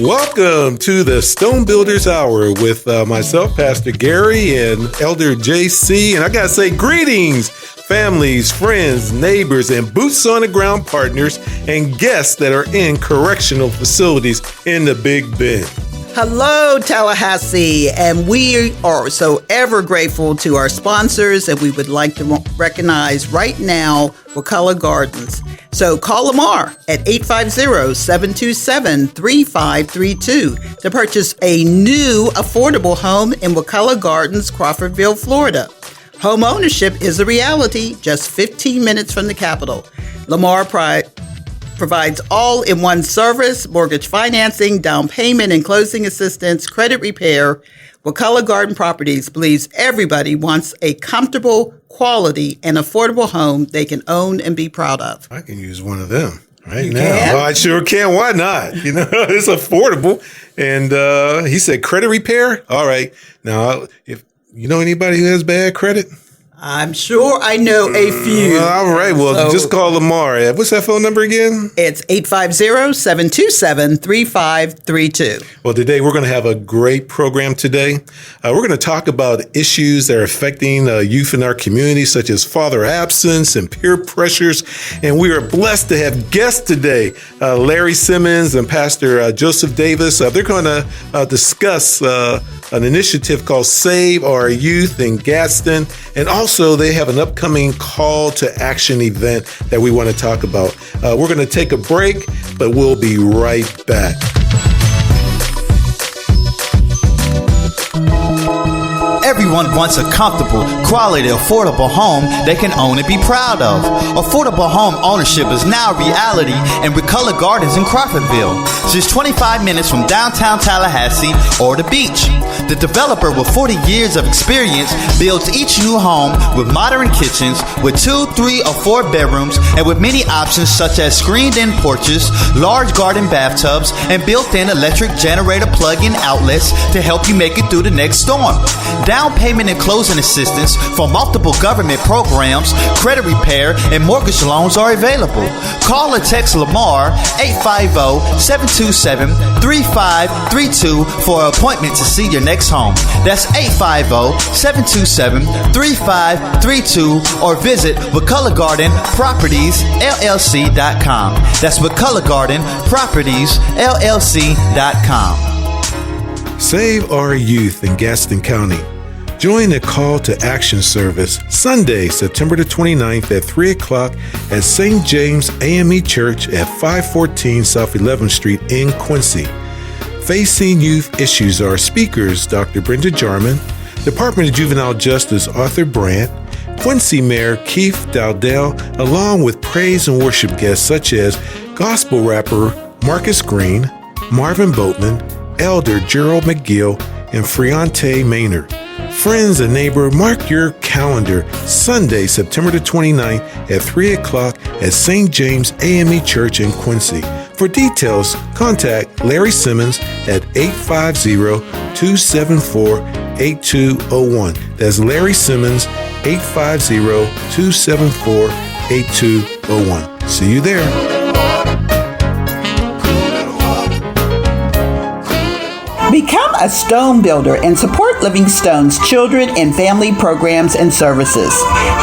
Welcome to the Stone Builders Hour with myself, Pastor Gary, and Elder JC. And I got to say greetings, families, friends, neighbors, and boots on the ground partners and guests that are in correctional facilities in the Big Bend. Hello, Tallahassee, and we are so ever grateful to our sponsors, and we would like to recognize right now Wakulla Gardens. So call Lamar at 850-727-3532 to purchase a new affordable home in Wakulla Gardens, Crawfordville, Florida. Home ownership is a reality just 15 minutes from the capital. Lamar provides all-in-one service, mortgage financing, down payment and closing assistance, credit repair. Wakulla Garden Properties believes everybody wants a comfortable, quality, and affordable home they can own and be proud of. I can use one of them right You now. can? Well, I sure can. Why not? You know, it's affordable. And he said credit repair. All right. Now, if you know anybody who has bad credit? I'm sure I know a few. All right. Well, just call Lamar. What's that phone number again? It's 850-727-3532. Well, today we're going to have a great program today. We're going to talk about issues that are affecting youth in our community, such as father absence and peer pressures. And we are blessed to have guests today, Larry Simmons and Pastor Joseph Davis. They're going to discuss an initiative called Save Our Youth in Gadsden. And also they have an upcoming call to action event that we want to talk about. We're going to take a break, but we'll be right back. Everyone wants a comfortable, quality, affordable home they can own and be proud of. Affordable home ownership is now a reality in Wakulla Gardens in Crawfordville, just 25 minutes from downtown Tallahassee or the beach. The developer with 40 years of experience builds each new home with modern kitchens with 2, 3, or 4 bedrooms and with many options such as screened-in porches, large garden bathtubs, and built-in electric generator plug-in outlets to help you make it through the next storm. Down payment and closing assistance for multiple government programs, credit repair, and mortgage loans are available. Call or text Lamar 850-727-3532 for an appointment to see your next home. That's 850-727-3532 or visit Wakulla Garden Properties LLC.com. That's Wakulla Garden Properties LLC.com. Save Our Youth in Gadsden County. Join the Call to Action service Sunday, September the 29th at 3 o'clock at St. James AME Church at 514 South 11th Street in Quincy. Facing Youth Issues are speakers Dr. Brenda Jarman, Department of Juvenile Justice Arthur Brandt, Quincy Mayor Keith Dowdell, along with praise and worship guests such as gospel rapper Marcus Green, Marvin Boatman, Elder Gerald McGill, and Friante Maynard. Friends and neighbor, mark your calendar. Sunday, September the 29th at 3 o'clock at St. James AME Church in Quincy. For details, contact Larry Simmons at 850-274-8201. That's Larry Simmons, 850-274-8201. See you there. Become a stone builder and support Living Stone's children and family programs and services.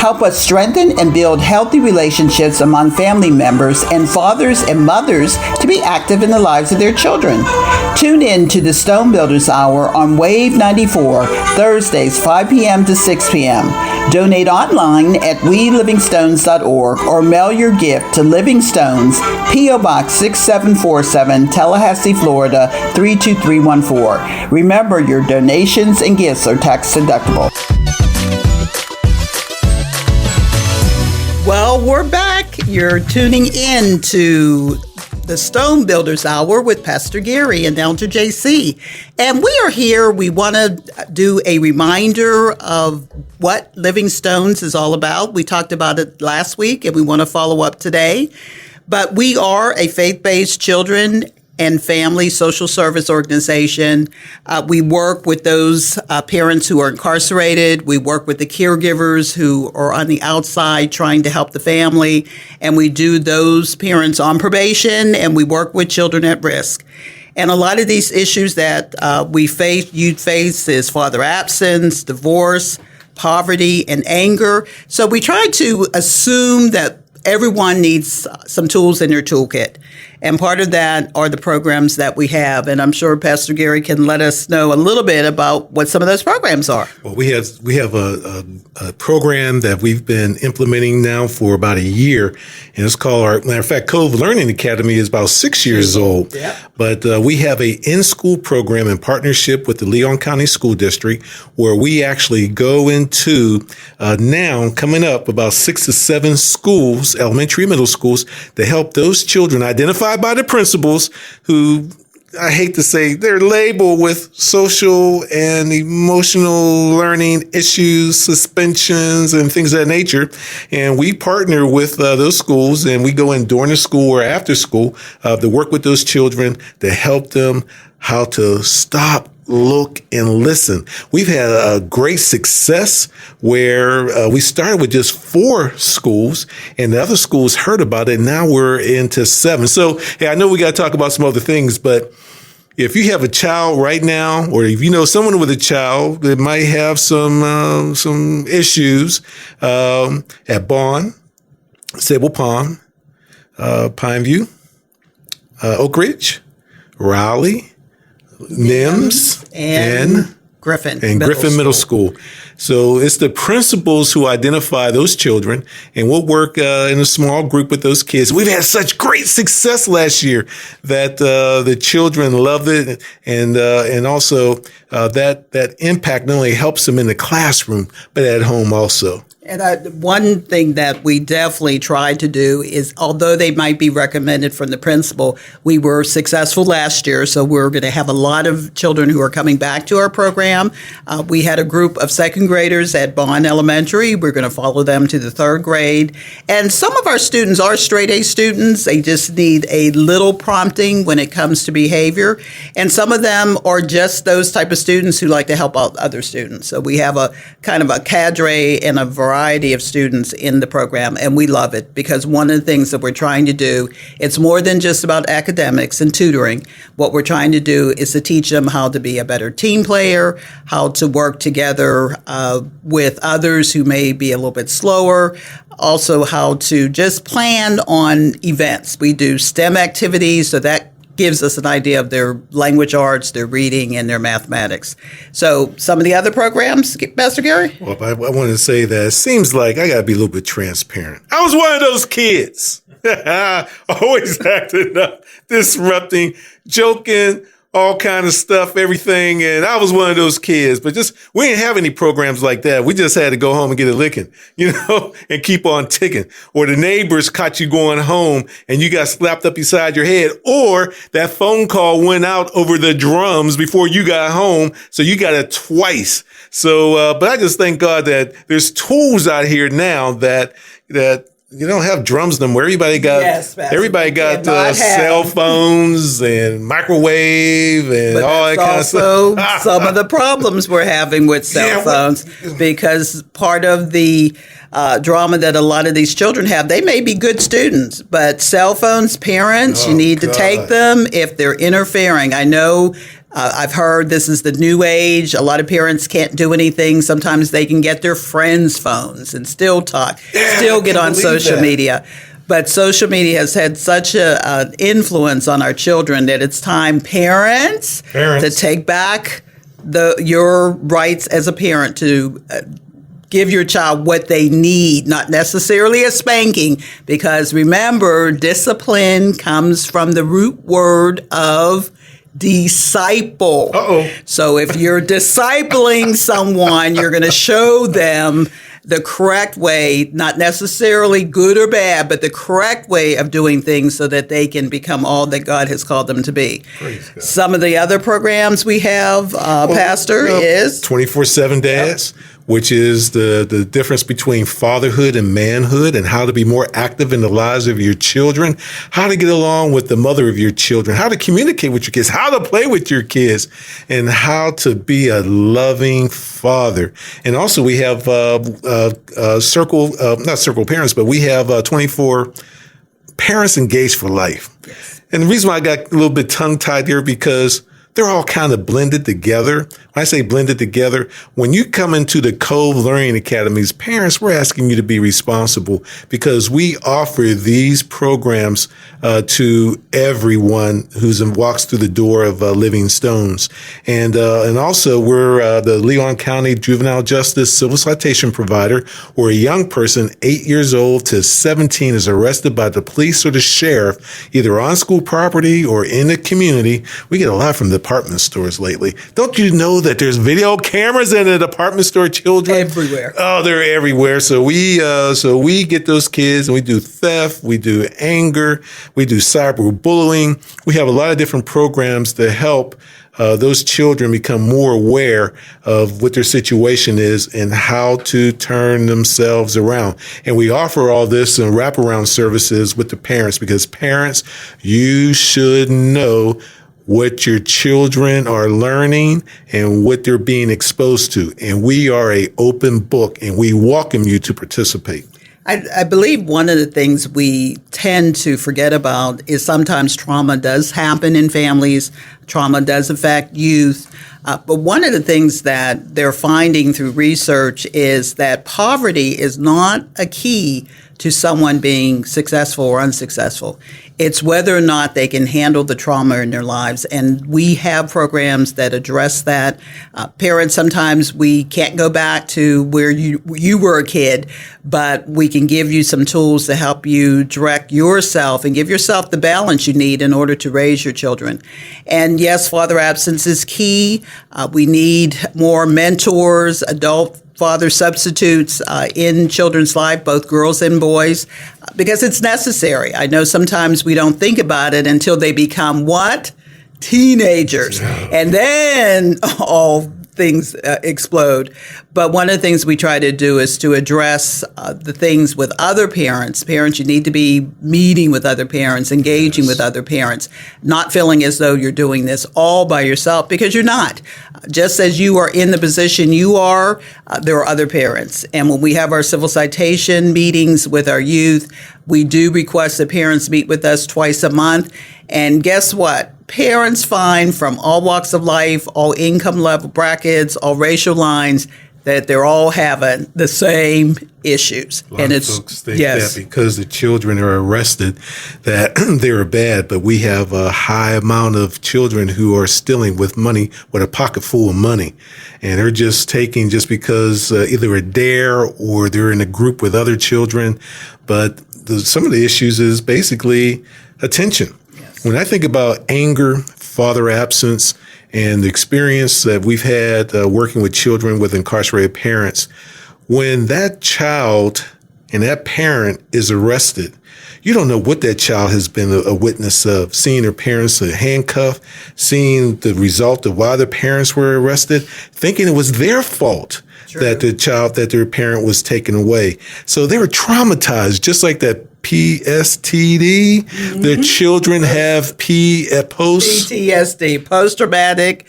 Help us strengthen and build healthy relationships among family members and fathers and mothers to be active in the lives of their children. Tune in to the Stone Builders Hour on Wave 94, Thursdays 5 p.m. to 6 p.m. Donate online at welivingstones.org or mail your gift to Living Stones, P.O. Box 6747, Tallahassee, Florida 32314. Remember, your donations and gifts are tax deductible. Well, we're back. You're tuning in to the Stone Builders Hour with Pastor Gary and Elder JC. And we are here. We want to do a reminder of what Living Stones is all about. We talked about it last week, and we want to follow up today. But we are a faith-based children and family social service organization. We work with those parents who are incarcerated. We work with the caregivers who are on the outside trying to help the family. And we do those parents on probation, and we work with children at risk. And a lot of these issues that youth face is father absence, divorce, poverty, and anger. So we try to assume that everyone needs some tools in their toolkit. And part of that are the programs that we have. And I'm sure Pastor Gary can let us know a little bit about what some of those programs are. Well, we have a program that we've been implementing now for about a year. And it's called matter of fact, Cove Learning Academy is about 6 years old. Yep. But we have a in-school program in partnership with the Leon County School District where we actually go into now coming up about 6 to 7 schools, elementary, middle schools, to help those children identified by the principals who, I hate to say, they're labeled with social and emotional learning issues, suspensions, and things of that nature. And we partner with those schools, and we go in during the school or after school to work with those children to help them how to stop, look, and listen. We've had a great success where we started with just 4 schools and the other schools heard about it. Now we're into 7. So, hey, I know we got to talk about some other things, but if you have a child right now, or if you know someone with a child that might have some issues at Bond, Sable Palm, Pineview, Oak Ridge, Raleigh, NIMS, and Griffin Middle School. So it's the principals who identify those children, and we'll work in a small group with those kids. We've had such great success last year that the children loved it, and also that impact not only helps them in the classroom but at home also. And one thing that we definitely try to do is, although they might be recommended from the principal, we were successful last year, so we're going to have a lot of children who are coming back to our program. We had a group of second graders at Bond Elementary. We're going to follow them to the 3rd grade. And some of our students are straight A students. They just need a little prompting when it comes to behavior. And some of them are just those type of students who like to help out other students. So we have a kind of a cadre and a variety of students in the program, and we love it because one of the things that we're trying to do, it's more than just about academics and tutoring. What we're trying to do is to teach them how to be a better team player, how to work together with others who may be a little bit slower, also how to just plan on events. We do STEM activities, so that gives us an idea of their language arts, their reading, and their mathematics. So some of the other programs, Pastor Gary? Well, I wanted to say that it seems like I got to be a little bit transparent. I was one of those kids. Always acting up, disrupting, joking, all kind of stuff, everything. And I was one of those kids, but we didn't have any programs like that. We just had to go home and get a licking, and keep on ticking. Or the neighbors caught you going home and you got slapped up beside your head, or that phone call went out over the drums before you got home. So you got it twice. So, but I just thank God that there's tools out here now that you don't have drums no more. Everybody got cell phones and microwave and all that kind of stuff. Also, some of the problems we're having with cell phones, because part of the drama that a lot of these children have, they may be good students, but cell phones, parents, you need to take them if they're interfering. I know. I've heard this is the new age. A lot of parents can't do anything. Sometimes they can get their friends' phones and still talk, still get on social media. But social media has had such an influence on our children that it's time, parents. To take back your rights as a parent to give your child what they need, not necessarily a spanking, because remember, discipline comes from the root word of disciple. So if you're discipling someone, you're going to show them the correct way, not necessarily good or bad, but the correct way of doing things so that they can become all that God has called them to be. Some of the other programs we have, Pastor, is 24/7 Dads, which is the difference between fatherhood and manhood, and how to be more active in the lives of your children, how to get along with the mother of your children, how to communicate with your kids, how to play with your kids, and how to be a loving father. And also we have not circle parents, but we have 24 parents engaged for life. Yes. And the reason why I got a little bit tongue-tied there because they're all kind of blended together. When I say blended together, when you come into the Cove Learning Academies, parents, we're asking you to be responsible because we offer these programs to everyone who walks through the door of Living Stones. And also we're the Leon County Juvenile Justice Civil Citation Provider, where a young person 8 years old to 17 is arrested by the police or the sheriff, either on school property or in the community. We get a lot from the department stores lately. Don't you know that there's video cameras in the department store, children? Everywhere. Oh, they're everywhere. So we get those kids and we do theft, we do anger, we do cyberbullying. We have a lot of different programs to help those children become more aware of what their situation is and how to turn themselves around. And we offer all this and wraparound services with the parents because parents, you should know what your children are learning and what they're being exposed to. And we are an open book and we welcome you to participate. I believe one of the things we tend to forget about is sometimes trauma does happen in families. Trauma does affect youth. But one of the things that they're finding through research is that poverty is not a key to someone being successful or unsuccessful. It's whether or not they can handle the trauma in their lives. And we have programs that address that. Parents, sometimes we can't go back to where you were a kid, but we can give you some tools to help you direct yourself and give yourself the balance you need in order to raise your children. And yes, father absence is key. We need more mentors, adult father substitutes in children's life, both girls and boys, because it's necessary. I know sometimes we don't think about it until they become what? Teenagers. Yeah. And then all things explode. But one of the things we try to do is to address the things with other parents. Parents, you need to be meeting with other parents, engaging with other parents, not feeling as though you're doing this all by yourself, because you're not. Just as you are in the position you are, there are other parents. And when we have our civil citation meetings with our youth, we do request that parents meet with us twice a month. And guess what? Parents find from all walks of life, all income level brackets, all racial lines, that they're all having the same issues. And it's folks think that because the children are arrested that they're bad, but we have a high amount of children who are stealing with money, with a pocket full of money. And they're just taking just because either a dare or they're in a group with other children. But some of the issues is basically attention. When I think about anger, father absence, and the experience that we've had working with children with incarcerated parents, when that child and that parent is arrested, you don't know what that child has been a witness of, seeing their parents handcuffed, seeing the result of why their parents were arrested, thinking it was their fault. True. That their parent was taken away. So they were traumatized, just like that PSTD. Mm-hmm. The children have PTSD, post-traumatic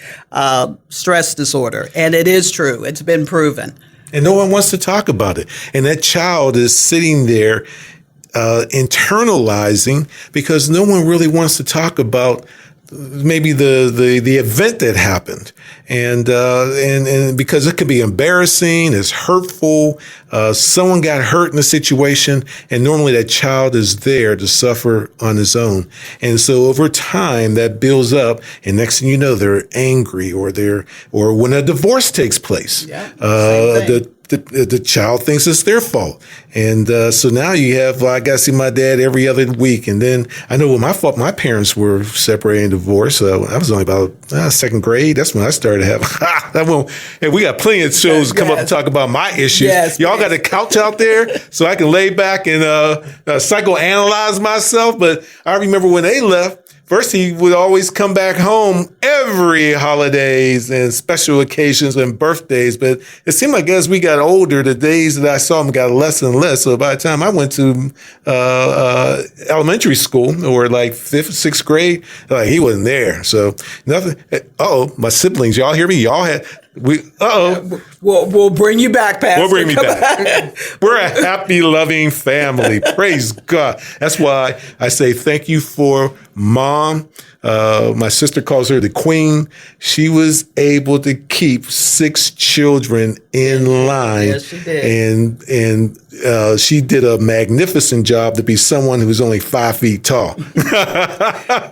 stress disorder. And it is true. It's been proven. And no one wants to talk about it. And that child is sitting there internalizing because no one really wants to talk about maybe the event that happened, and because it can be embarrassing, it's hurtful. Someone got hurt in a situation, and normally that child is there to suffer on his own. And so over time, that builds up, and next thing you know, they're angry, or when a divorce takes place, the child thinks it's their fault. And so now you have, I got to see my dad every other week. And then I know when my parents were separated and divorced. I was only about second grade. That's when I started having, and we got plenty of shows to come up and talk about my issues. Yes, y'all got a couch out there so I can lay back and psychoanalyze myself. But I remember when they left, first, he would always come back home every holidays and special occasions and birthdays. But it seemed like as we got older, the days that I saw him got less and less. So by the time I went to elementary school or like 5th, 6th grade, like he wasn't there. So nothing. Oh, my siblings, y'all hear me? Y'all had We'll bring you back, Pastor. We'll bring me back. We're a happy, loving family. Praise God. That's why I say thank you for Mom. My sister calls her the queen. She was able to keep 6 children in line. Yes, she did. And she did a magnificent job to be someone who's only 5 feet tall.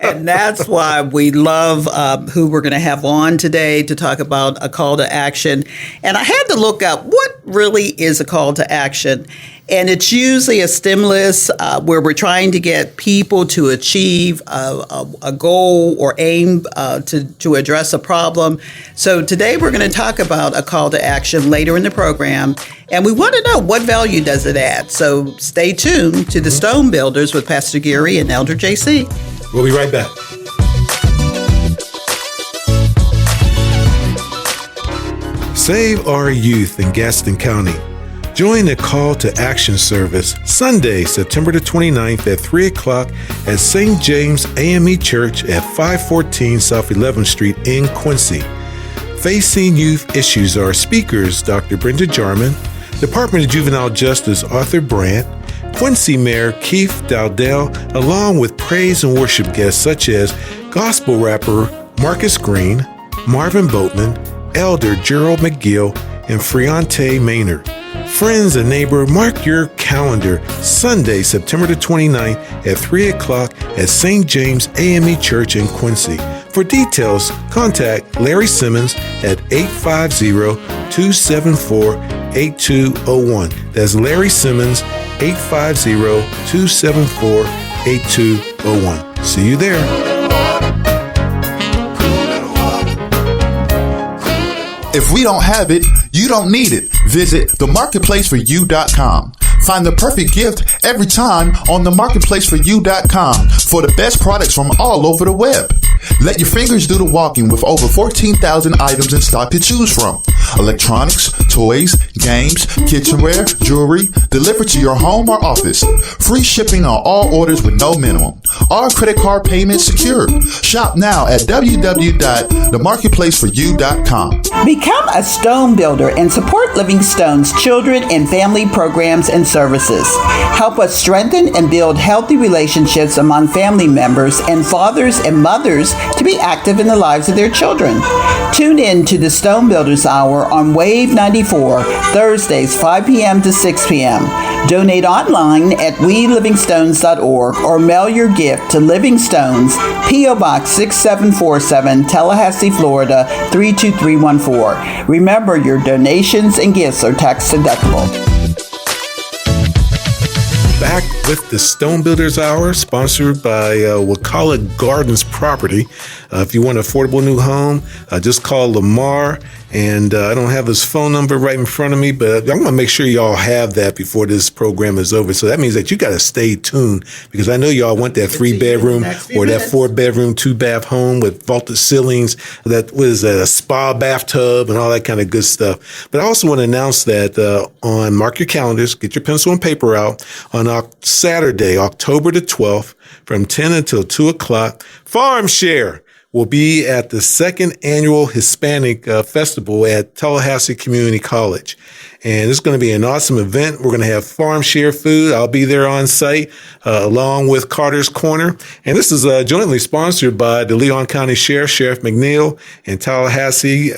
And that's why we love who we're going to have on today to talk about a call to action. And I had to look up what really is a call to action. And it's usually a stimulus where we're trying to get people to achieve a goal or aim to address a problem. So today we're going to talk about a call to action later in the program. And we want to know, what value does it add? So stay tuned to the Stone Builders with Pastor Gary and Elder JC. We'll be right back. Save our youth in Gaston County. Join the Call to Action service Sunday, September the 29th at 3 o'clock at St. James AME Church at 514 South 11th Street in Quincy. Facing youth issues are speakers Dr. Brenda Jarman, Department of Juvenile Justice Arthur Brandt, Quincy Mayor Keith Dowdell, along with praise and worship guests such as gospel rapper Marcus Green, Marvin Boatman, Elder Gerald McGill, and Friante Maynard. Friends and neighbor, mark your calendar. Sunday, September the 29th at 3 o'clock at St. James AME Church in Quincy. For details, contact Larry Simmons at 850-274-8201. That's Larry Simmons, 850-274-8201. See you there. If we don't have it, you don't need it. Visit themarketplaceforyou.com. Find the perfect gift every time on themarketplaceforyou.com for the best products from all over the web. Let your fingers do the walking with over 14,000 items in stock to choose from. Electronics, toys, games, kitchenware, jewelry, delivered to your home or office. Free shipping on all orders with no minimum. All credit card payments secured. Shop now at www.themarketplaceforyou.com. Become a stone builder and support Living Stone's children and family programs and services. Help us strengthen and build healthy relationships among family members and fathers and mothers to be active in the lives of their children. Tune in to the Stone Builders Hour on Wave 94, Thursdays 5 p.m. to 6 p.m. Donate online at welivingstones.org or mail your gift to Living Stones, P.O. Box 6747, Tallahassee, Florida 32314. Remember, your donations and gifts are tax deductible. Back with the Stone Builders Hour, sponsored by Wakala Gardens Property. If you want an affordable new home, just call Lamar. And I don't have his phone number right in front of me, but I want to make sure y'all have that before this program is over. So that means that you got to stay tuned, because I know y'all want that 3-bedroom or that 4-bedroom, 2-bath home with vaulted ceilings, that was a spa bathtub and all that kind of good stuff. But I also want to announce that on, mark your calendars, get your pencil and paper out, on Saturday, October the 12th, from 10 until 2 o'clock, Farm Share will be at the 2nd Annual Hispanic Festival at Tallahassee Community College. And it's going to be an awesome event. We're going to have farm share food. I'll be there on site, along with Carter's Corner. And this is jointly sponsored by the Leon County Sheriff, Sheriff McNeil, and Tallahassee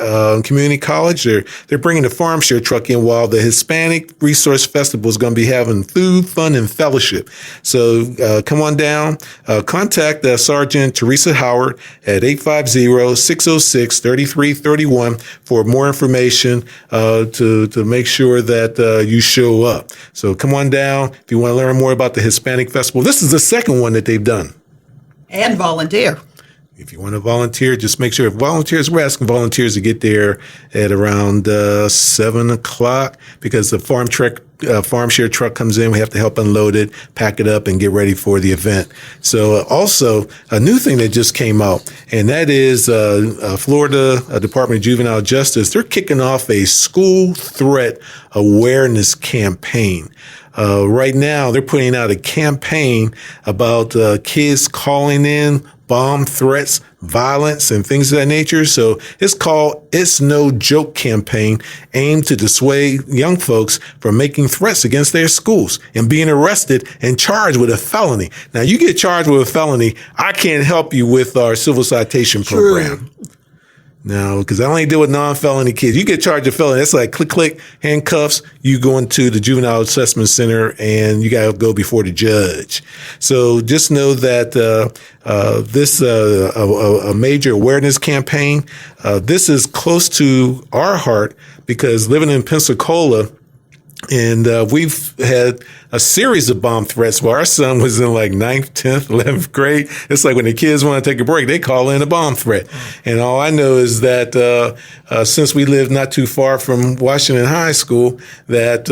Community College. They're bringing the farm share truck in while the Hispanic Resource Festival is going to be having food, fun, and fellowship. So come on down. Contact Sergeant Teresa Howard at 850-606-3331 for more information to make sure that you show up. So come on down if you want to learn more about the Hispanic Festival. This is the second one that they've done. And volunteer. If you want to volunteer, just make sure we're asking volunteers to get there at around 7 o'clock, because the farm share truck comes in. We have to help unload it, pack it up, and get ready for the event. So also a new thing that just came out, and that is Florida Department of Juvenile Justice. They're kicking off a school threat awareness campaign. Right now, they're putting out a campaign about kids calling in bomb threats, violence, and things of that nature. So it's called It's No Joke campaign, aimed to dissuade young folks from making threats against their schools and being arrested and charged with a felony. Now, you get charged with a felony, I can't help you with our civil citation program. No, because I only deal with non-felony kids. You get charged with felony. It's like click, handcuffs. You go into the juvenile assessment center and you got to go before the judge. So just know that this a major awareness campaign. This is close to our heart because living in Pensacola, and we've had a series of bomb threats where our son was in like 9th, 10th, 11th grade. It's like when the kids want to take a break, they call in a bomb threat. And all I know is that since we live not too far from Washington High School, that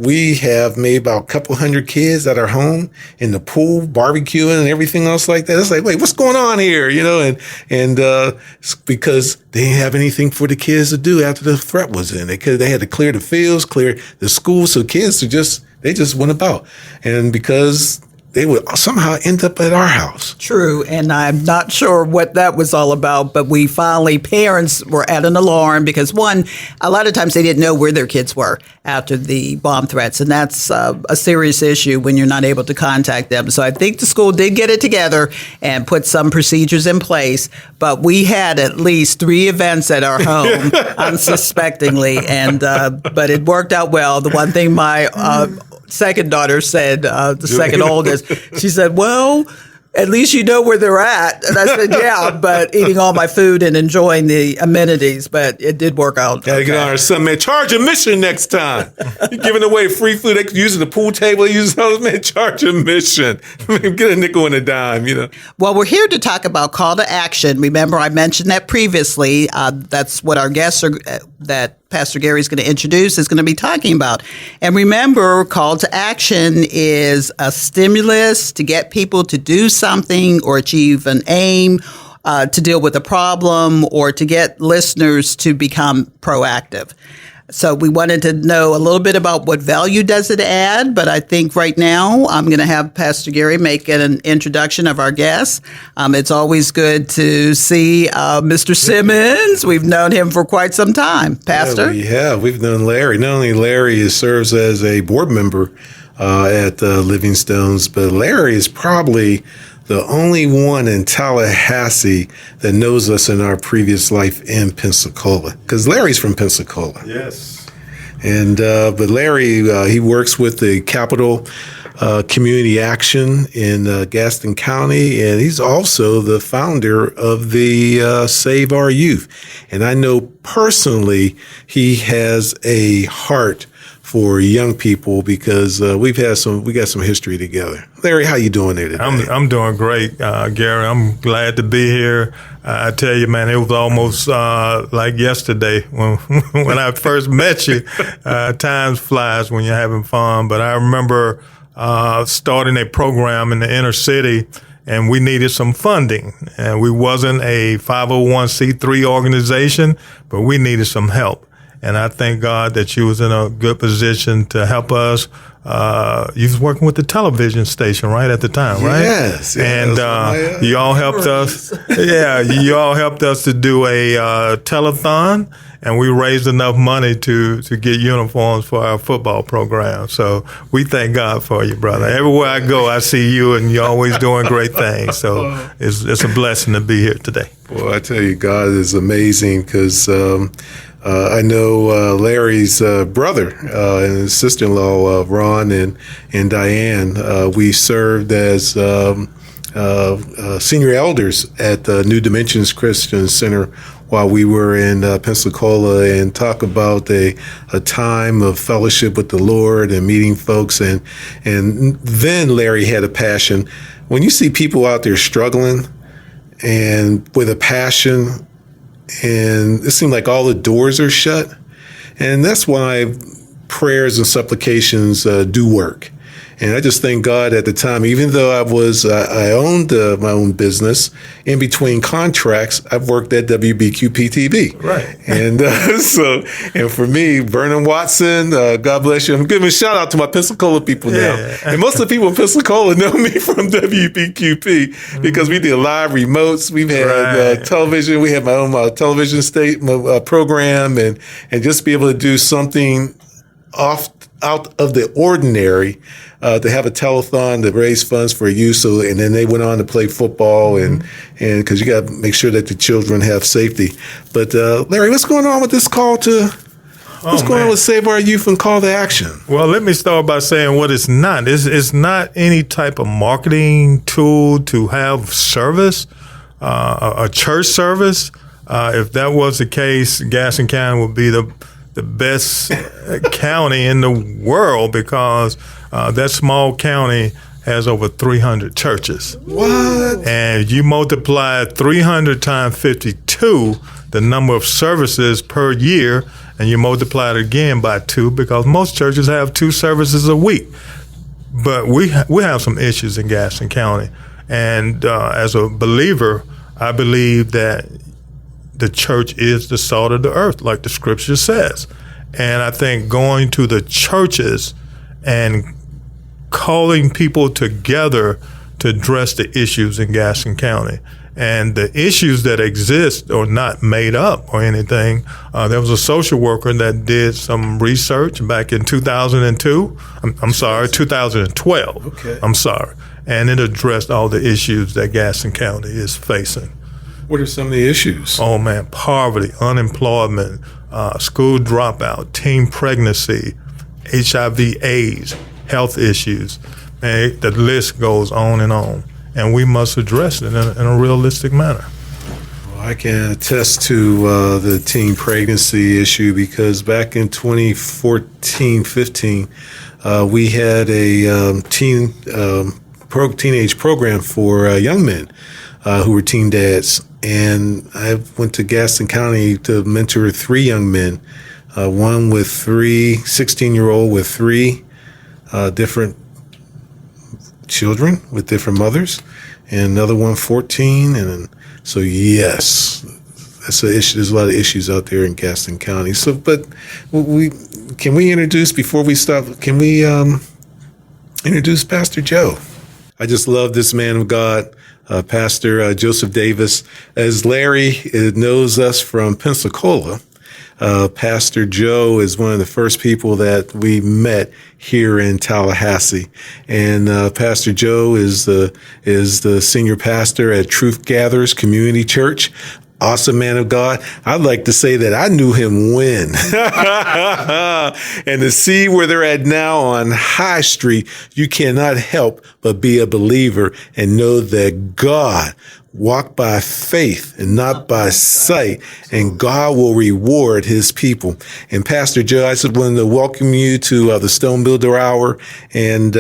we have maybe about a couple hundred kids at our home in the pool, barbecuing and everything else like that. It's like, wait, what's going on here? You know, and it's because they didn't have anything for the kids to do after the threat was in. They had to clear the fields, clear the schools, so kids they just went about. And because they would somehow end up at our house. True, and I'm not sure what that was all about, but parents were at an alarm because, one, a lot of times they didn't know where their kids were after the bomb threats, and that's a serious issue when you're not able to contact them. So I think the school did get it together and put some procedures in place, but we had at least 3 events at our home, unsuspectingly, and but it worked out well. The one thing my second daughter said, the second oldest, she said, well, at least you know where they're at. And I said, yeah, but eating all my food and enjoying the amenities, but it did work out. Gotta get on our son, man. Charge admission next time. You're giving away free food. They could use the pool table. Use those, man. Charge admission. Get a nickel and a dime, you know. Well, we're here to talk about call to action. Remember, I mentioned that previously. That's what our guests are, that Pastor Gary is going to introduce, is going to be talking about. And remember, call to action is a stimulus to get people to do something or achieve an aim, to deal with a problem, or to get listeners to become proactive. So we wanted to know a little bit about what value does it add, but I think right now I'm going to have Pastor Gary make an introduction of our guests. It's always good to see Mr. Simmons. We've known him for quite some time. Pastor? Yeah, we've known Larry. Not only Larry serves as a board member at Livingstone's, but Larry is probably the only one in Tallahassee that knows us in our previous life in Pensacola, because Larry's from Pensacola. Yes. And but Larry, he works with the Capital Community Action in Gaston County, and he's also the founder of the Save Our Youth. And I know personally he has a heart for young people because we got some history together. Larry, how you doing there today? I'm doing great, Gary. I'm glad to be here. I tell you, man, it was almost like yesterday when I first met you. Time flies when you're having fun, but I remember starting a program in the inner city, and we needed some funding. And we wasn't a 501c3 organization, but we needed some help. And I thank God that you was in a good position to help us. You was working with the television station, right, at the time, right? Yes. And you all helped us. Yeah, you all helped us to do a telethon, and we raised enough money to get uniforms for our football program. So we thank God for you, brother. Everywhere I go, I see you, and you're always doing great things. So it's a blessing to be here today. Well, I tell you, God is amazing because I know Larry's brother and his sister-in-law, Ron and Diane. We served as senior elders at New Dimensions Christian Center while we were in Pensacola, and talk about a time of fellowship with the Lord and meeting folks. And then Larry had a passion. When you see people out there struggling and with a passion, and it seemed like all the doors are shut. And that's why prayers and supplications do work. And I just thank God at the time, even though I owned my own business, in between contracts, I've worked at WBQP-TV. Right. And and for me, Vernon Watson, God bless you. I'm giving a shout out to my Pensacola people now. And most of the people in Pensacola know me from WBQP because we did live remotes. We've had television. We had my own television program, and just be able to do something out of the ordinary, to have a telethon to raise funds for youth. So, and then they went on to play football, and because you got to make sure that the children have safety. But Larry, what's going on with this call to? What's going on with Save Our Youth and Call to Action? Well, let me start by saying what it's not. It's not any type of marketing tool to have service, a church service. If that was the case, Gaston County would be the best county in the world, because that small county has over 300 churches. What? And you multiply 300 times 52, the number of services per year, and you multiply it again by 2, because most churches have 2 services a week. But we have some issues in Gaston County. And as a believer, I believe that the church is the salt of the earth, like the scripture says. And I think going to the churches and calling people together to address the issues in Gaston County. And the issues that exist are not made up or anything. There was a social worker that did some research back in 2002. I'm sorry, 2012. Okay. I'm sorry. And it addressed all the issues that Gaston County is facing. What are some of the issues? Oh man, poverty, unemployment, school dropout, teen pregnancy, HIV/AIDS, health issues. And the list goes on. And we must address it in a realistic manner. Well, I can attest to the teen pregnancy issue, because back in 2014-15, we had a teenage program for young men who were teen dads. And I went to Gaston County to mentor 3 young men, one with 16-year-old with 3 different children with different mothers, and another one 14. And so, yes, that's an issue. There's a lot of issues out there in Gaston County. So, but can we introduce, before we stop, can we introduce Pastor Joe? I just love this man of God, Pastor Joseph Davis. As Larry knows us from Pensacola, Pastor Joe is one of the first people that we met here in Tallahassee. And Pastor Joe is the senior pastor at Truth Gatherers Community Church. Awesome man of God. I'd like to say that I knew him when. And to see where they're at now on High Street, you cannot help but be a believer and know that God walk by faith and not by sight, and God will reward his people. And Pastor Joe, I just wanted to welcome you to the Stone Builder Hour. And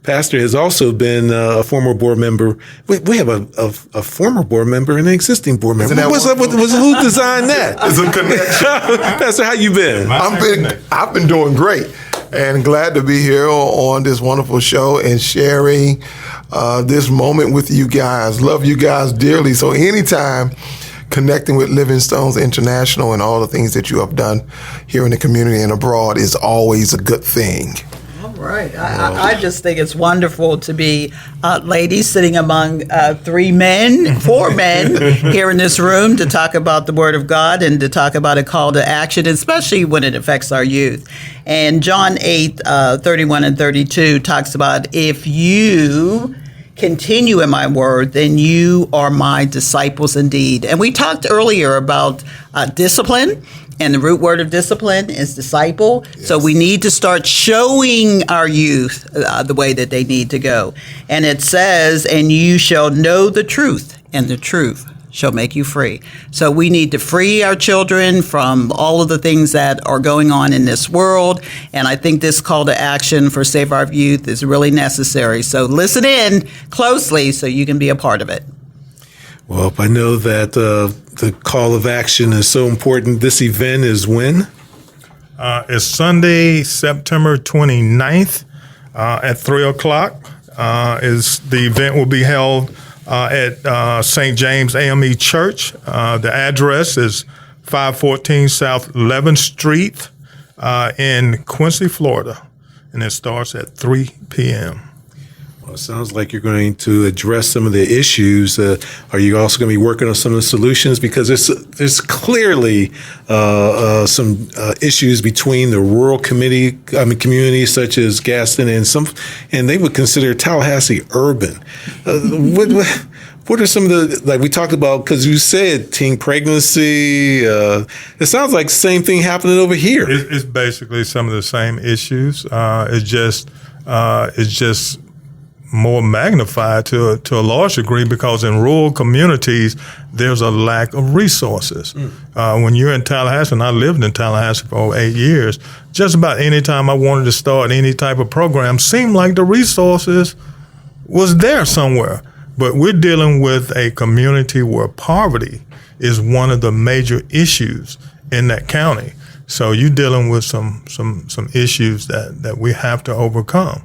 Pastor has also been a former board member. We have a former board member and an existing board member. Who designed that? It's a connection. Pastor, how you been? I've been doing great, and glad to be here on this wonderful show and sharing this moment with you guys. Love you guys dearly. So anytime connecting with Living Stones International and all the things that you have done here in the community and abroad is always a good thing. Right. I just think it's wonderful to be ladies sitting among 4 men here in this room to talk about the Word of God and to talk about a call to action, especially when it affects our youth. And John 8:31 and 32 talks about, if you continue in my word, then you are my disciples indeed. And we talked earlier about discipline. And the root word of discipline is disciple. Yes. So we need to start showing our youth the way that they need to go. And it says, and you shall know the truth, and the truth shall make you free. So we need to free our children from all of the things that are going on in this world. And I think this call to action for Save Our Youth is really necessary. So listen in closely so you can be a part of it. Well, I know that the call of action is so important. This event is when? It's Sunday, September 29th. At 3 o'clock is the event will be held at St. James AME Church. The address is 514 South 11th Street in Quincy, Florida, and it starts at 3 p.m. Well, it sounds like you're going to address some of the issues. Are you also going to be working on some of the solutions? Because there's clearly some issues between the rural communities such as Gaston and they would consider Tallahassee urban. What are some of the, like we talked about, because you said teen pregnancy, it sounds like the same thing happening over here. It's basically some of the same issues. It's just more magnified to a large degree because in rural communities, there's a lack of resources. When you're in Tallahassee, and I lived in Tallahassee for over 8 years, just about any time I wanted to start any type of program, seemed like the resources was there somewhere. But we're dealing with a community where poverty is one of the major issues in that county. So you're dealing with some issues that we have to overcome.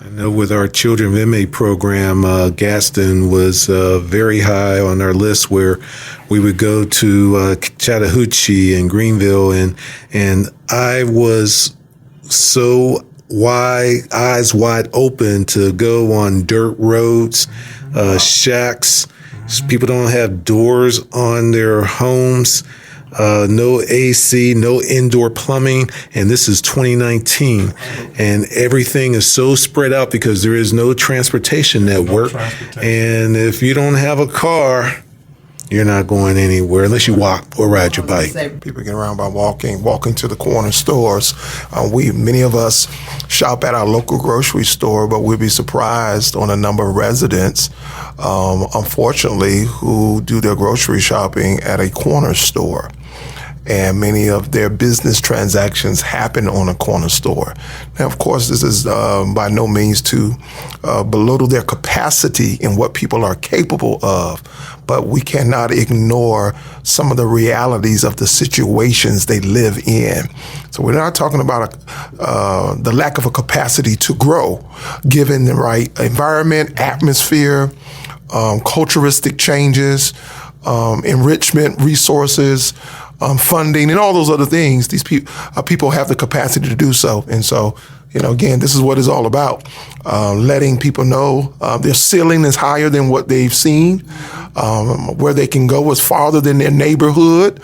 I know with our Children of Inmate program, Gaston was very high on our list where we would go to Chattahoochee and Greenville, and I was so eyes wide open to go on dirt roads, shacks. People don't have doors on their homes. No AC, no indoor plumbing, and this is 2019, and everything is so spread out because there is no transportation network, and if you don't have a car, you're not going anywhere unless you walk or ride your bike. People get around by walking to the corner stores. Many of us shop at our local grocery store, but we'll be surprised on a number of residents, unfortunately, who do their grocery shopping at a corner store. And many of their business transactions happen on a corner store. Now, of course, this is by no means to belittle their capacity in what people are capable of, but we cannot ignore some of the realities of the situations they live in. So we're not talking about the lack of a capacity to grow, given the right environment, atmosphere, culturistic changes, enrichment, resources, funding, and all those other things. These people have the capacity to do so. And so, again, this is what it's all about. Letting people know their ceiling is higher than what they've seen, where they can go is farther than their neighborhood,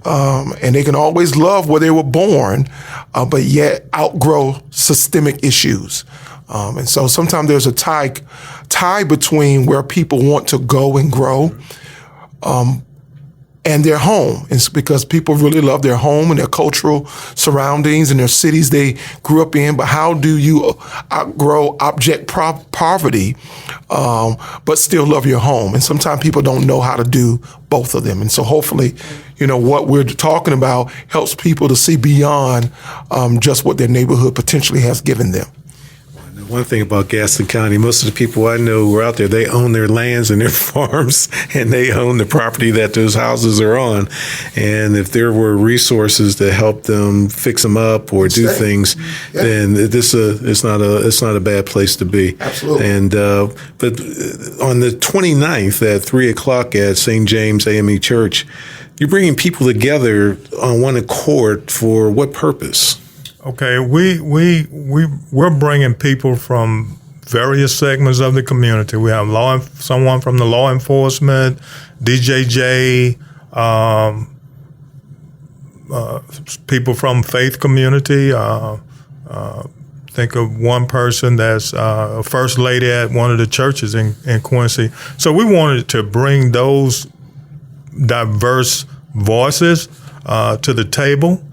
and they can always love where they were born, but yet outgrow systemic issues. And so sometimes there's a tie between where people want to go and grow, and their home. It's because people really love their home and their cultural surroundings and their cities they grew up in. But how do you outgrow abject poverty, but still love your home? And sometimes people don't know how to do both of them. And so hopefully, what we're talking about helps people to see beyond just what their neighborhood potentially has given them. One thing about Gaston County, most of the people I know who are out there, they own their lands and their farms, and they own the property that those houses are on. And if there were resources to help them fix them up or do things, then it's not a bad place to be. Absolutely. And but on the 29th at 3 o'clock at St. James AME Church, you're bringing people together on one accord for what purpose? Okay, we're bringing people from various segments of the community. We have someone from the law enforcement, DJJ, people from faith community. Think of one person that's a first lady at one of the churches in Quincy. So we wanted to bring those diverse voices to the table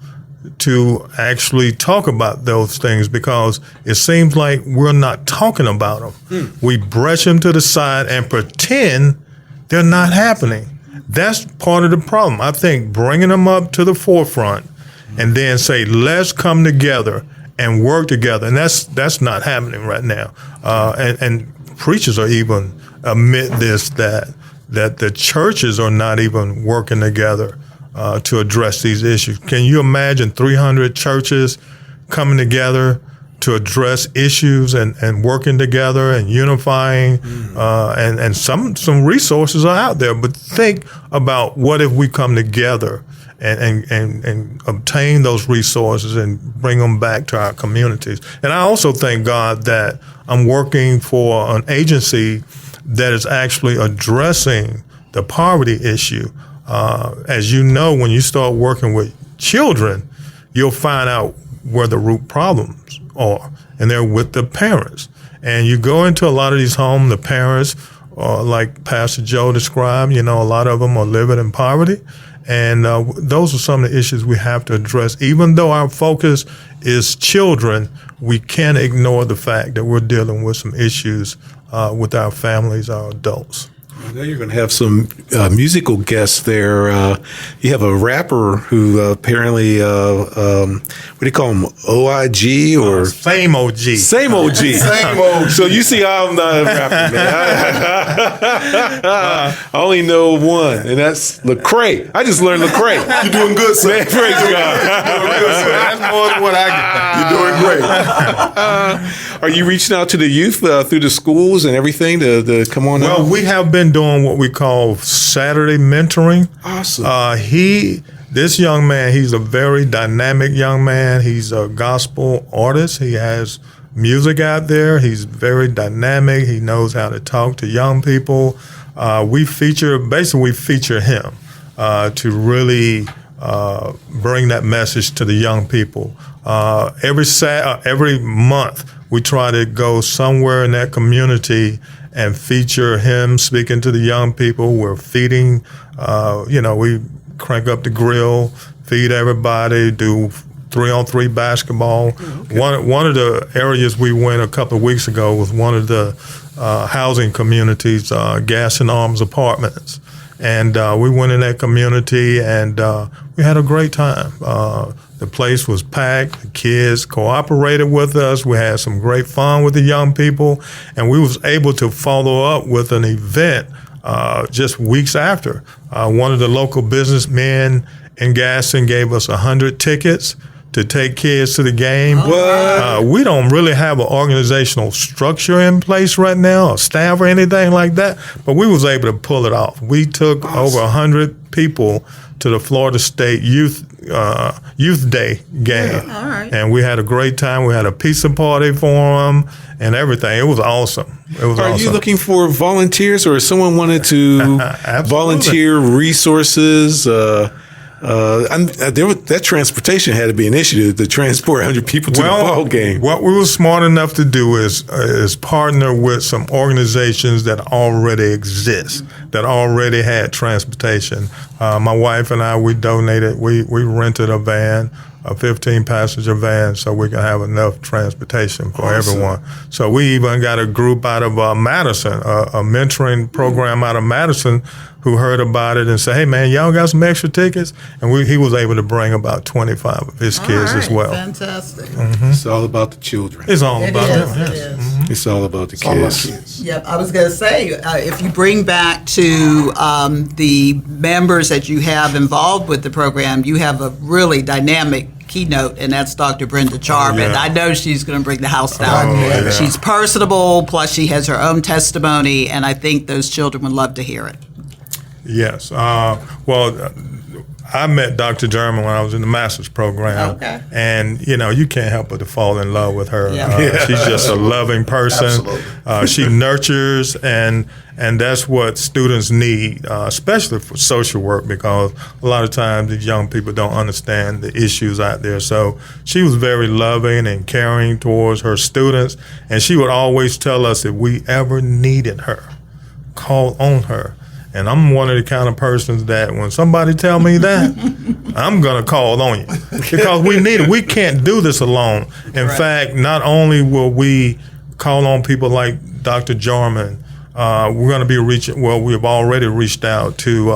to actually talk about those things, because it seems like we're not talking about them. We brush them to the side and pretend they're not happening. That's part of the problem. I think bringing them up to the forefront and then say, let's come together and work together. And that's not happening right now. And preachers are even admit this, that the churches are not even working together to address these issues. Can you imagine 300 churches coming together to address issues and working together and unifying, and some resources are out there. But think about what if we come together and obtain those resources and bring them back to our communities. And I also thank God that I'm working for an agency that is actually addressing the poverty issue. As you know, when you start working with children, you'll find out where the root problems are, and they're with the parents. And you go into a lot of these homes, the parents, like Pastor Joe described, a lot of them are living in poverty. And those are some of the issues we have to address. Even though our focus is children, we can't ignore the fact that we're dealing with some issues with our families, our adults. I know you're going to have some musical guests there. You have a rapper who apparently, what do you call him, OIG or? Same OG. Same OG. Same OG. So you see how I'm not a rapper, man. I only know one, and that's Lecrae. I just learned Lecrae. You're doing good, sir. Man, praise God. That's more than what I get. You're doing great. Are you reaching out to the youth through the schools and everything to come on out? Well, we have been doing what we call Saturday mentoring. Awesome. This young man, he's a very dynamic young man. He's a gospel artist. He has music out there. He's very dynamic. He knows how to talk to young people. We feature him to really bring that message to the young people. Every month, we try to go somewhere in that community and feature him speaking to the young people. We're feeding, we crank up the grill, feed everybody, do 3-on-3 basketball. Okay. One of the areas we went a couple of weeks ago was one of the housing communities, Gas and Arms Apartments. And we went in that community and we had a great time. The place was packed. The kids cooperated with us. We had some great fun with the young people, and we was able to follow up with an event just weeks after. One of the local businessmen in Gaston gave us 100 tickets to take kids to the game. We don't really have an organizational structure in place right now, or staff or anything like that, but we was able to pull it off. We took over 100 people to the Florida State Youth Day game. Yeah, all right. And we had a great time. We had a pizza party for them and everything. It was awesome. Are you looking for volunteers, or if someone wanted to volunteer resources? That transportation had to be an issue to transport 100 people to the ball game. What we were smart enough to do is partner with some organizations that already exist, that already had transportation. My wife and I, we rented a van, a 15-passenger van, so we can have enough transportation for everyone. So we even got a group out of Madison, a mentoring program out of Madison, who heard about it and said, "Hey, man, y'all got some extra tickets?" And he was able to bring about 25 of his kids as well. Fantastic. Mm-hmm. It's all about the children. It's all about them. It Yes. is. Mm-hmm. It's all about the kids. Yep, I was going to say, if you bring back to the members that you have involved with the program, you have a really dynamic keynote, and that's Dr. Brenda Charman. Yeah. I know she's going to bring the house down. Yeah. She's personable, plus she has her own testimony, and I think those children would love to hear it. Yes. I met Dr. German when I was in the master's program. Okay. And, you can't help but to fall in love with her. Yeah. She's just a loving person. She nurtures, and that's what students need, especially for social work, because a lot of times these young people don't understand the issues out there. So she was very loving and caring towards her students, and she would always tell us if we ever needed her, call on her. And I'm one of the kind of persons that when somebody tell me that, I'm going to call on you because we need it. We can't do this alone. In fact, not only will we call on people like Dr. Jarman, we're going to be we've already reached out to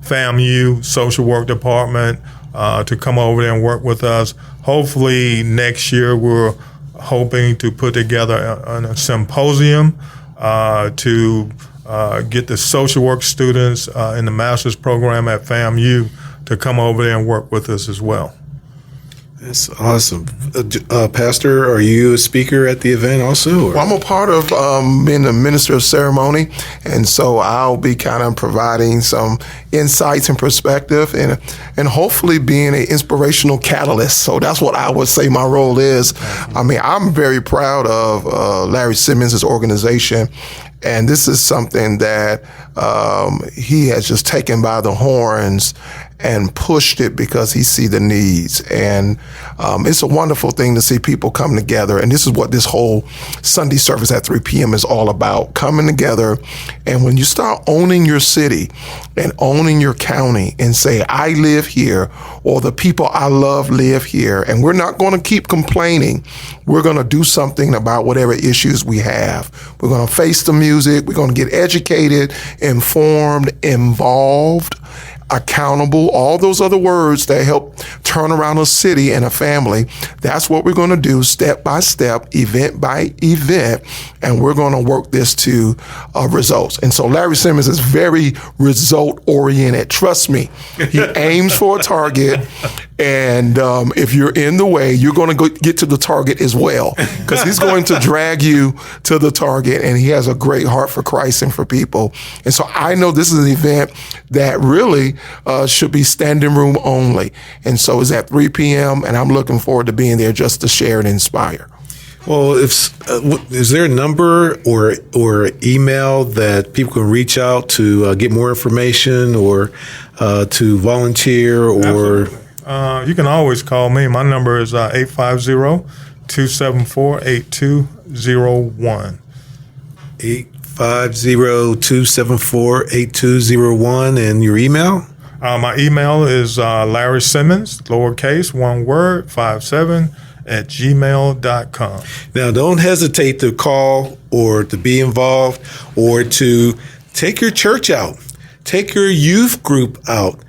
FAMU Social Work Department to come over there and work with us. Hopefully next year we're hoping to put together a symposium to get the social work students in the master's program at FAMU to come over there and work with us as well. That's awesome. Pastor, are you a speaker at the event also? Or? Well, I'm a part of being the minister of ceremony, and so I'll be kind of providing some insights and perspective, and hopefully being an inspirational catalyst. So that's what I would say my role is. I mean, I'm very proud of Larry Simmons' organization, and this is something that he has just taken by the horns and pushed it because he see the needs. And it's a wonderful thing to see people come together. And this is what this whole Sunday service at 3 p.m. is all about, coming together. And when you start owning your city and owning your county and say, I live here, or the people I love live here, and we're not going to keep complaining. We're going to do something about whatever issues we have. We're going to face the music. We're going to get educated, informed, involved, accountable, all those other words that help turn around a city and a family. That's what we're going to do, step by step, event by event, and we're going to work this to results. And so Larry Simmons is very result oriented. Trust me, he aims for a target, and if you're in the way, you're going to get to the target as well, because he's going to drag you to the target, and he has a great heart for Christ and for people. And so I know this is an event that really should be standing room only. And so it's at 3 p.m., and I'm looking forward to being there just to share and inspire. Well, is there a number or email that people can reach out to get more information or to volunteer? Or you can always call me. My number is 850-274-8201. 850-274-8201, and your email? My email is Larry Simmons, lowercase, one word, 57 @gmail.com. Now, don't hesitate to call or to be involved or to take your church out, take your youth group out.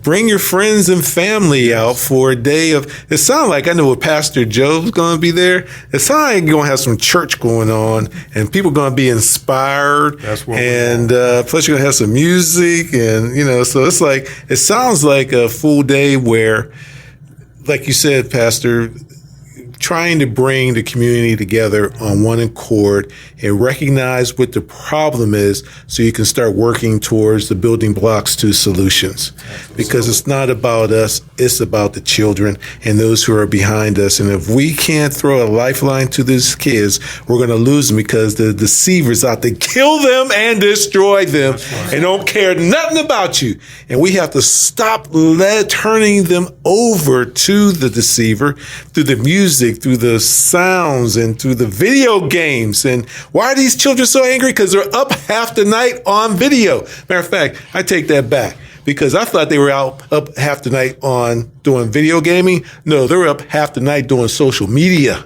Bring your friends and family out for a day of, it sounds like, I know what Pastor Joe's going to be there. It sounds like you're going to have some church going on and people are going to be inspired. That's what and plus you're going to have some music and, so it's like, it sounds like a full day where, like you said, Pastor, trying to bring the community together on one accord and recognize what the problem is so you can start working towards the building blocks to solutions. Because it's not about us, it's about the children and those who are behind us. And if we can't throw a lifeline to these kids, we're going to lose them because the deceivers out to kill them and destroy them and don't care nothing about you. And we have to stop turning them over to the deceiver through the music, through the sounds, and through the video games. And why are these children so angry? Because they're up half the night on video. Matter of fact, I take that back, because I thought they were up half the night on doing video gaming. No, they're up half the night doing social media.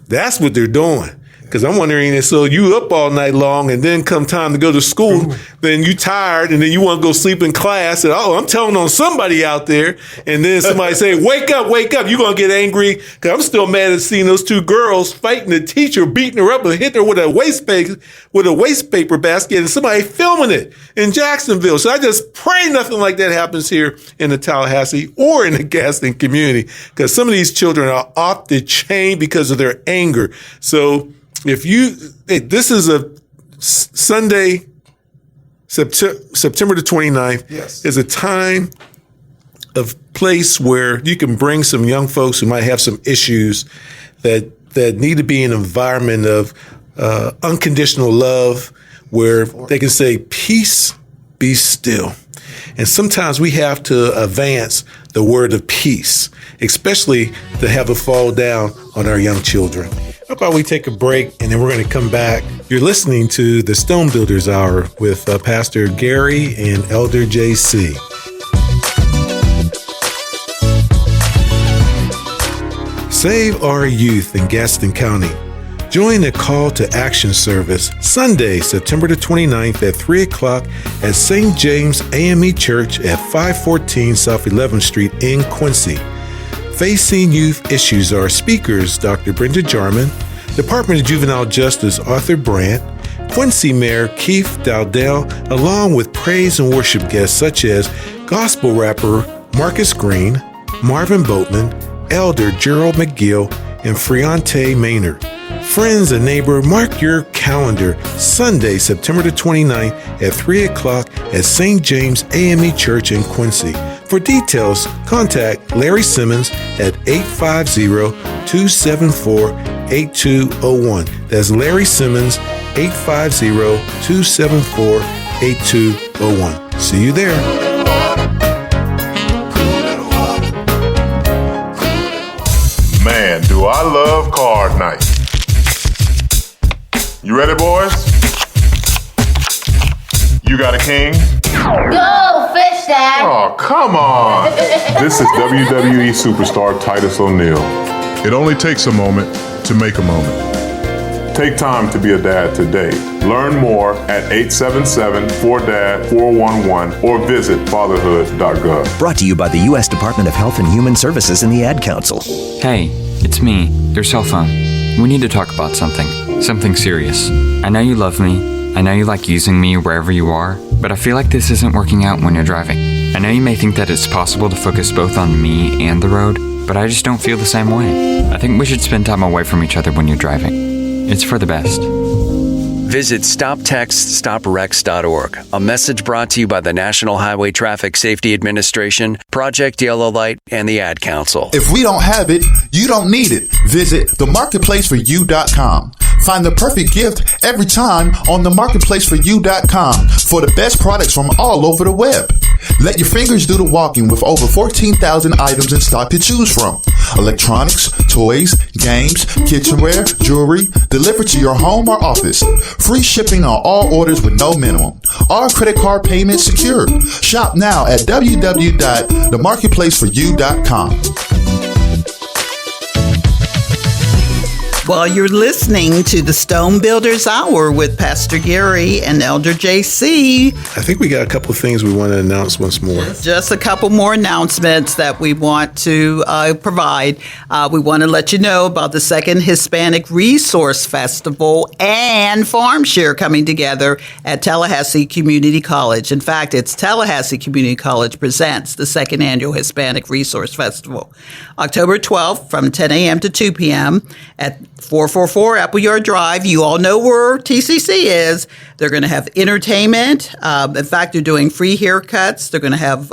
That's what they're doing. Because I'm wondering, so you up all night long, and then come time to go to school, then you tired, and then you want to go sleep in class, and I'm telling on somebody out there, and then somebody say, wake up, you're going to get angry, because I'm still mad at seeing those two girls fighting the teacher, beating her up, and hit her with a waste paper basket, and somebody filming it in Jacksonville. So I just pray nothing like that happens here in the Tallahassee or in the Gaston community, because some of these children are off the chain because of their anger. So this is a Sunday, September the 29th, yes, is a time of place where you can bring some young folks who might have some issues that need to be in an environment of unconditional love where they can say, peace, be still. And sometimes we have to advance the word of peace, especially to have it fall down on our young children. How about we take a break and then we're going to come back. You're listening to the Stone Builders Hour with Pastor Gary and Elder JC. Save our youth in Gaston County. Join the Call to Action service Sunday, September the 29th at 3 o'clock at St. James AME Church at 514 South 11th Street in Quincy. Facing youth issues are speakers Dr. Brenda Jarman, Department of Juvenile Justice Arthur Brandt, Quincy Mayor Keith Dowdell, along with praise and worship guests such as gospel rapper Marcus Green, Marvin Boatman, Elder Gerald McGill, and Friante Maynard. Friends and neighbor, mark your calendar. Sunday, September the 29th at 3 o'clock at St. James AME Church in Quincy. For details, contact Larry Simmons at 850-274-8201. That's Larry Simmons, 850-274-8201. See you there. Man, do I love card night. You ready, boys? You got a king? Go, fish, Dad! Oh, come on. This is WWE superstar Titus O'Neil. It only takes a moment to make a moment. Take time to be a dad today. Learn more at 877-4DAD-411 or visit fatherhood.gov. Brought to you by the U.S. Department of Health and Human Services and the Ad Council. Hey, it's me, your cell phone. We need to talk about something serious. I know you love me. I know you like using me wherever you are, but I feel like this isn't working out when you're driving. I know you may think that it's possible to focus both on me and the road, but I just don't feel the same way. I think we should spend time away from each other when you're driving. It's for the best. Visit StopTextStopWrecks.org. A message brought to you by the National Highway Traffic Safety Administration, Project Yellow Light, and the Ad Council. If we don't have it, you don't need it. Visit themarketplaceforyou.com. Find the perfect gift every time on themarketplaceforyou.com for the best products from all over the web. Let your fingers do the walking with over 14,000 items in stock to choose from. Electronics, toys, games, kitchenware, jewelry, delivered to your home or office. Free shipping on all orders with no minimum. All credit card payments secured. Shop now at www.themarketplaceforyou.com. Well, you're listening to the Stone Builders Hour with Pastor Gary and Elder JC. I think we got a couple of things we want to announce once more. Just a couple more announcements that we want to provide. We want to let you know about the second Hispanic Resource Festival and Farm Share coming together at Tallahassee Community College. In fact, it's Tallahassee Community College presents the second annual Hispanic Resource Festival. October 12th from 10 a.m. to 2 p.m. at 444 Appleyard Drive. You all know where TCC is. They're going to have entertainment. In fact, they're doing free haircuts. They're going to have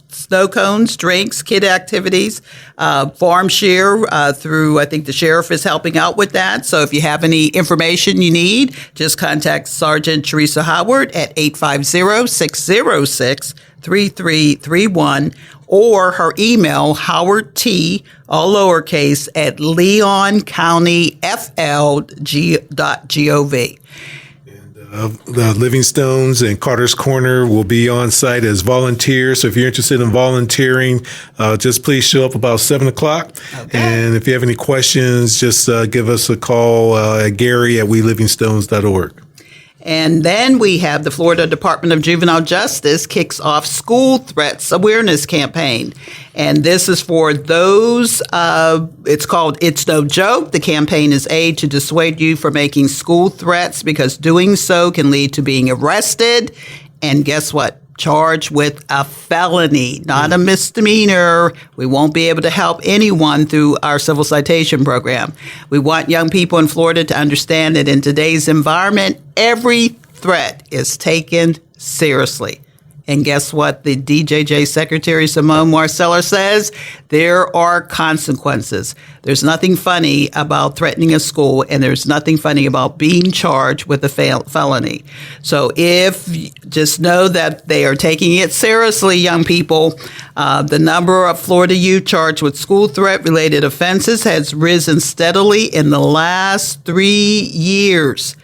snow cones, drinks, kid activities, farm share through, I think the sheriff is helping out with that. So if you have any information you need, just contact Sergeant Teresa Howard at 850-606-3331 or her email, Howard T, all lowercase, at leoncountyfl.gov. The Livingstones and Carter's Corner will be on site as volunteers. So if you're interested in volunteering, just please show up about 7 o'clock. Okay. And if you have any questions, just give us a call at Gary at welivingstones.org. And then we have the Florida Department of Juvenile Justice kicks off School Threats Awareness Campaign. And this is for those, it's called It's No Joke. The campaign is aid to dissuade you from making school threats because doing so can lead to being arrested. And guess what? Charged with a felony, not a misdemeanor. We won't be able to help anyone through our civil citation program. We want young people in Florida to understand that in today's environment, every threat is taken seriously. And guess what? The DJJ Secretary Simone Marcella says there are consequences. There's nothing funny about threatening a school, and there's nothing funny about being charged with a felony. So just know that they are taking it seriously, young people. The number of Florida youth charged with school threat-related offenses has risen steadily in the last 3 years.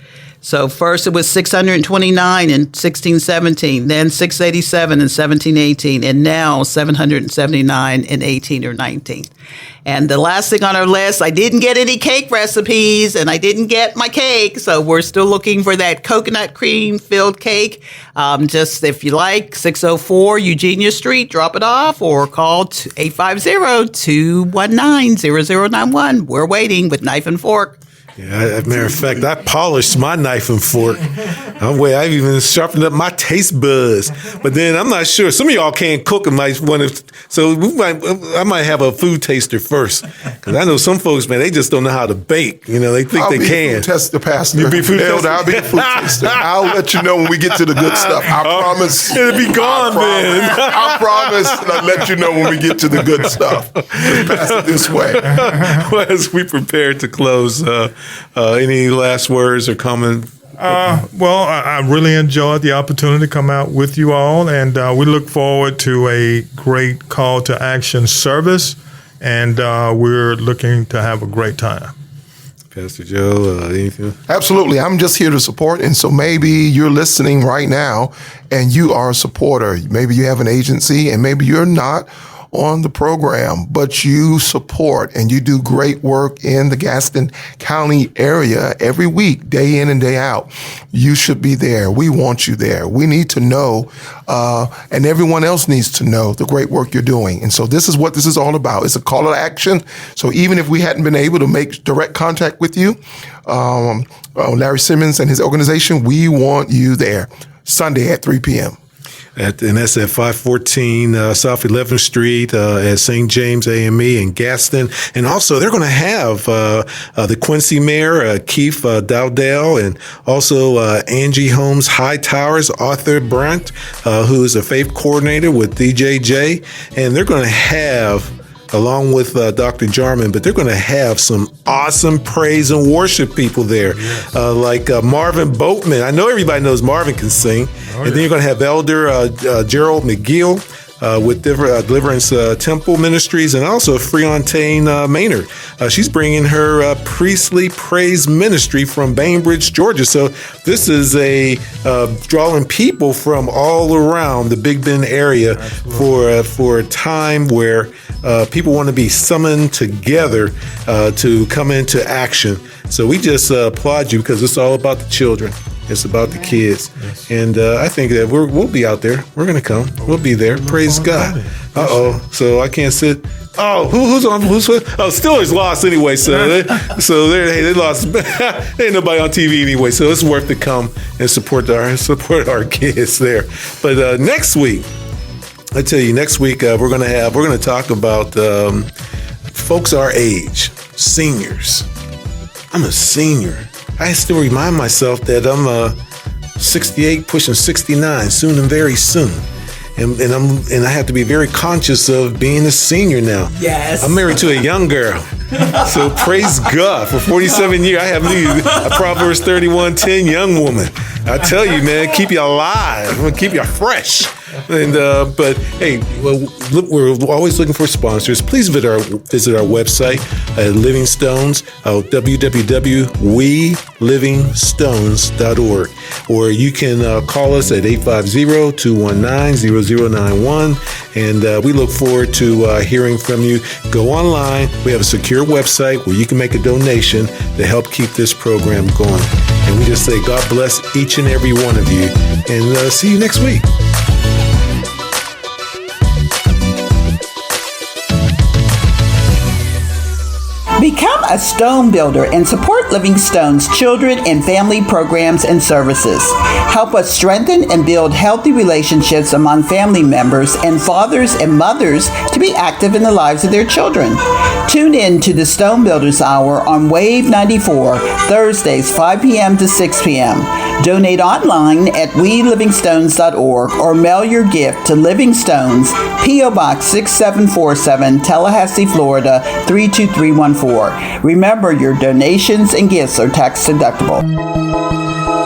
So first it was 629 in 16-17, then 687 in 17-18, and now 779 in 18 or 19. And the last thing on our list, I didn't get any cake recipes, and I didn't get my cake, so we're still looking for that coconut cream-filled cake. Just if you like, 604 Eugenia Street, drop it off, or call 850-219-0091. We're waiting with knife and fork. Yeah, matter of fact, I polished my knife and fork. I've even sharpened up my taste buds. But then I'm not sure. Some of y'all can't cook and might want to. So I might have a food taster first, because I know some folks, man, they just don't know how to bake. You know, they think they can. Food tester, Pastor. You be food tester. I'll be a food tester. I'll let you know when we get to the good stuff. I promise. It'll be gone then. I promise. I'll let you know when we get to the good stuff. Just pass it this way. Well, as we prepare to close, any last words or comments? Well, I really enjoyed the opportunity to come out with you all, and we look forward to a great call to action service, and we're looking to have a great time. Pastor Joe, anything? Absolutely. I'm just here to support, and so maybe you're listening right now, and you are a supporter. Maybe you have an agency, and maybe you're not on the program, but you support and you do great work in the Gaston County area every week, day in and day out. You should be there. We want you there. We need to know, and everyone else needs to know the great work you're doing. And so this is what this is all about. It's a call to action. So even if we hadn't been able to make direct contact with you, Larry Simmons and his organization, we want you there Sunday at 3 p.m. And that's at 514 South 11th Street at St. James AME in Gaston. And also, they're going to have the Quincy Mayor, Keith Dowdell, and also Angie Holmes Hightowers, Arthur Brandt, who is a faith coordinator with DJJ. And they're going to have, along with Dr. Jarman, but they're going to have some awesome praise and worship people there, like Marvin Boatman. I know everybody knows Marvin can sing. And then you're going to have Elder Gerald McGill with Deliverance Temple Ministries, and also Freontaine Maynard. She's bringing her priestly praise ministry from Bainbridge, Georgia. So this is drawing people from all around the Big Bend area for a time where people want to be summoned together to come into action. So we just applaud you, because it's all about the children. It's about the kids. Yes. And I think that we'll be out there. We're going to come. We'll be there. Praise God. So I can't sit. Oh, who's on? Steelers lost anyway. So they lost. There ain't nobody on TV anyway. So it's worth to come and support our kids there. But next week, I tell you, we're going to talk about folks our age, seniors. I'm a senior. I still remind myself that I'm 68, pushing 69, soon and very soon. And I have to be very conscious of being a senior now. Yes. I'm married to a young girl. So praise God. For 47 years, I have a Proverbs 31:10 young woman. I tell you, man, keep you alive, keep you fresh. And but hey, we're always looking for sponsors. Please visit our website at Livingstones, www.welivingstones.org, or you can call us at 850-219-0091, and we look forward to hearing from you. Go online. We have a secure website where you can make a donation to help keep this program going. And we just say God bless each and every one of you, and see you next week. Become a stone builder and support Living Stone's children and family programs and services. Help us strengthen and build healthy relationships among family members and fathers and mothers to be active in the lives of their children. Tune in to the Stone Builders Hour on Wave 94, Thursdays 5 p.m. to 6 p.m. Donate online at welivingstones.org or mail your gift to Living Stones, P.O. Box 6747, Tallahassee, Florida 32314. Remember, your donations and gifts are tax deductible.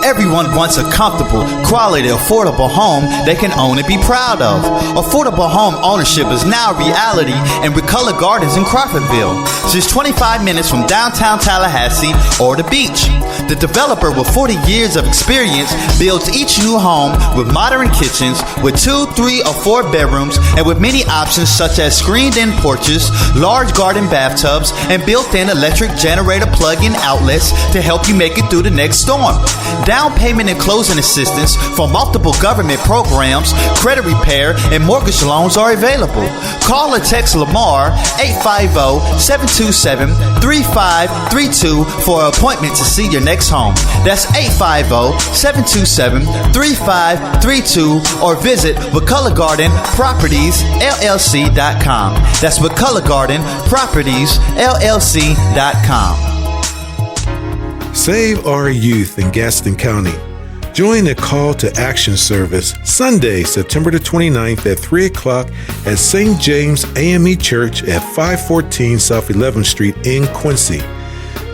Everyone wants a comfortable, quality, affordable home they can own and be proud of. Affordable home ownership is now a reality in McCullough Gardens in Crawfordville, just 25 minutes from downtown Tallahassee or the beach. The developer with 40 years of experience builds each new home with modern kitchens with 2, 3, or 4 bedrooms and with many options such as screened-in porches, large garden bathtubs, and built-in electric generator plug-in outlets to help you make it through the next storm. Down payment and closing assistance from multiple government programs, credit repair, and mortgage loans are available. Call or text Lamar 850-727-3532 for an appointment to see your next home. That's 850-727-3532 or visit McCullough Garden Properties LLC.com. That's McCullough Garden Properties LLC.com. Save our youth in Gaston County. Join the Call to Action service Sunday, September the 29th at 3 o'clock at St. James AME Church at 514 South 11th Street in Quincy.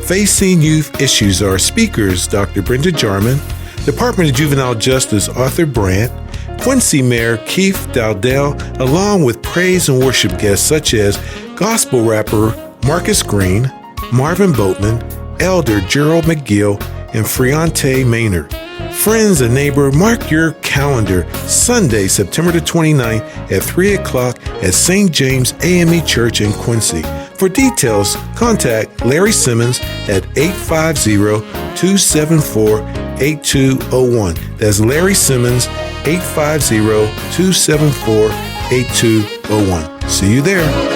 Facing youth issues are speakers Dr. Brenda Jarman, Department of Juvenile Justice Arthur Brandt, Quincy Mayor Keith Dowdell, along with praise and worship guests such as gospel rapper Marcus Green, Marvin Boatman, Elder Gerald McGill, and Friante Maynard. Friends and neighbor, mark your calendar Sunday, September the 29th at 3 o'clock at St. James AME Church in Quincy. For details, contact Larry Simmons at 850-274-8201. That's Larry Simmons, 850-274-8201. See you there.